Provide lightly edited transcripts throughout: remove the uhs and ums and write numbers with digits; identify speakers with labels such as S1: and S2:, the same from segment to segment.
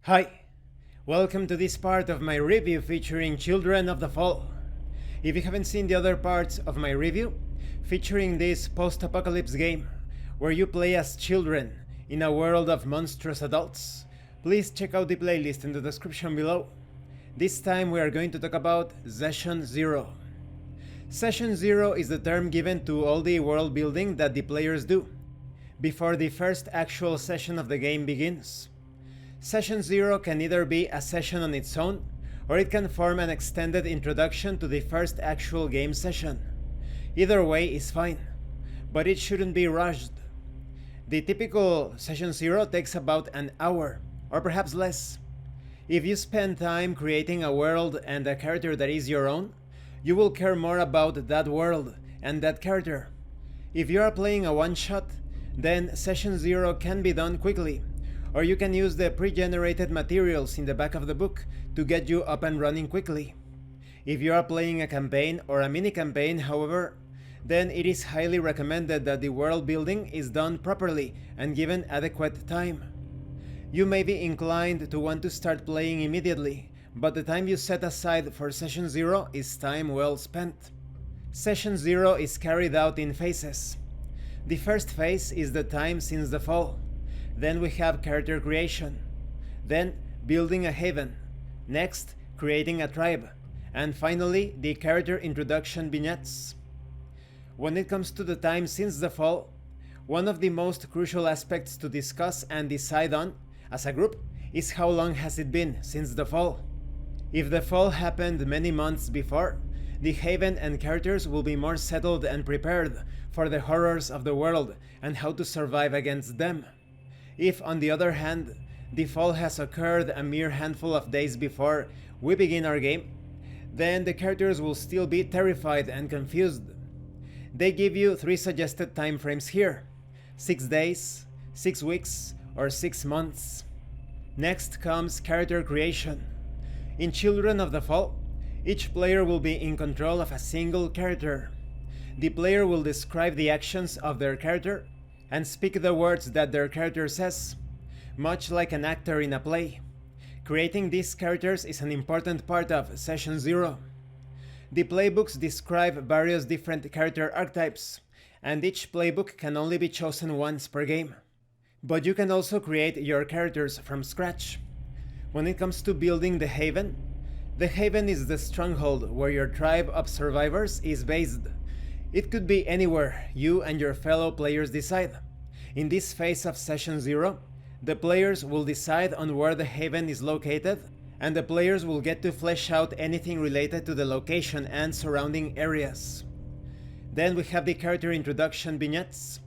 S1: Hi, welcome to this part of my review featuring Children of the Fall. If you haven't seen the other parts of my review, featuring this post-apocalypse game, where you play as children in a world of monstrous adults, please check out the playlist in the description below. This time we are going to talk about Session 0. Session 0 is the term given to all the world building that the players do before the first actual session of the game begins. Session 0 can either be a session on its own, or it can form an extended introduction to the first actual game session. Either way is fine, but it shouldn't be rushed. The typical Session 0 takes about an hour, or perhaps less. If you spend time creating a world and a character that is your own, you will care more about that world and that character. If you are playing a one-shot, then Session 0 can be done quickly, or you can use the pre-generated materials in the back of the book to get you up and running quickly. If you are playing a campaign or a mini-campaign, however, then it is highly recommended that the world building is done properly and given adequate time. You may be inclined to want to start playing immediately, but the time you set aside for Session 0 is time well spent. Session 0 is carried out in phases. The first phase is the time since the fall. Then we have character creation. Then building a haven. Next, creating a tribe. And finally, the character introduction vignettes. When it comes to the time since the fall, one of the most crucial aspects to discuss and decide on as a group is how long has it been since the fall. If the fall happened many months before, the haven and characters will be more settled and prepared for the horrors of the world and how to survive against them. If, on the other hand, the fall has occurred a mere handful of days before we begin our game, then the characters will still be terrified and confused. They give you 3 suggested time frames here: 6 days, 6 weeks, or 6 months. Next comes character creation. In Children of the Fall, each player will be in control of a single character. The player will describe the actions of their character and speak the words that their character says, much like an actor in a play. Creating these characters is an important part of Session 0. The playbooks describe various different character archetypes, and each playbook can only be chosen once per game. But you can also create your characters from scratch. When it comes to building the haven is the stronghold where your tribe of survivors is based. It could be anywhere you and your fellow players decide. In this phase of Session 0, the players will decide on where the haven is located, and the players will get to flesh out anything related to the location and surrounding areas. Then we have the character introduction vignettes.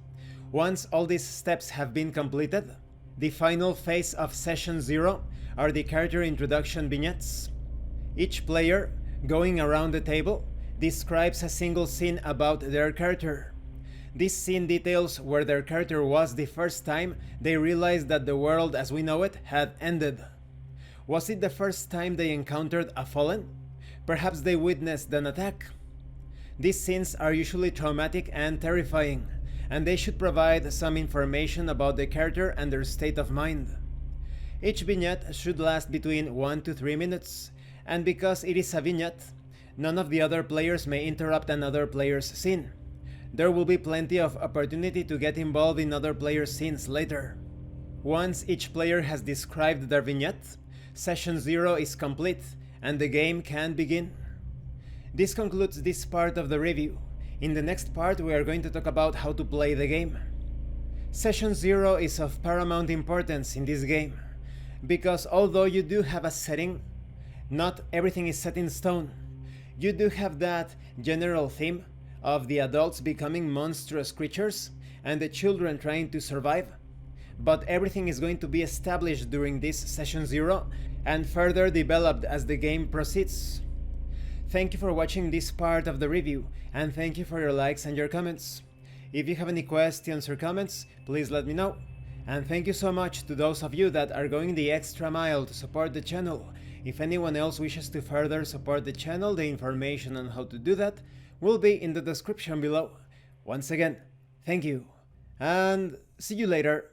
S1: Once all these steps have been completed, the final phase of Session 0 are the character introduction vignettes. Each player, going around the table, describes a single scene about their character. This scene details where their character was the first time they realized that the world as we know it had ended. Was it the first time they encountered a fallen? Perhaps they witnessed an attack. These scenes are usually traumatic and terrifying, and they should provide some information about the character and their state of mind. Each vignette should last between 1 to 3 minutes, and because it is a vignette, none of the other players may interrupt another player's scene. There will be plenty of opportunity to get involved in other players' scenes later. Once each player has described their vignette, Session 0 is complete and the game can begin. This concludes this part of the review. In the next part we are going to talk about how to play the game. Session 0 is of paramount importance in this game, because although you do have a setting, not everything is set in stone. You do have that general theme of the adults becoming monstrous creatures and the children trying to survive, but everything is going to be established during this Session 0 and further developed as the game proceeds. Thank you for watching this part of the review, and thank you for your likes and your comments. If you have any questions or comments, please let me know. And thank you so much to those of you that are going the extra mile to support the channel. If anyone else wishes to further support the channel, the information on how to do that will be in the description below. Once again, thank you, and see you later.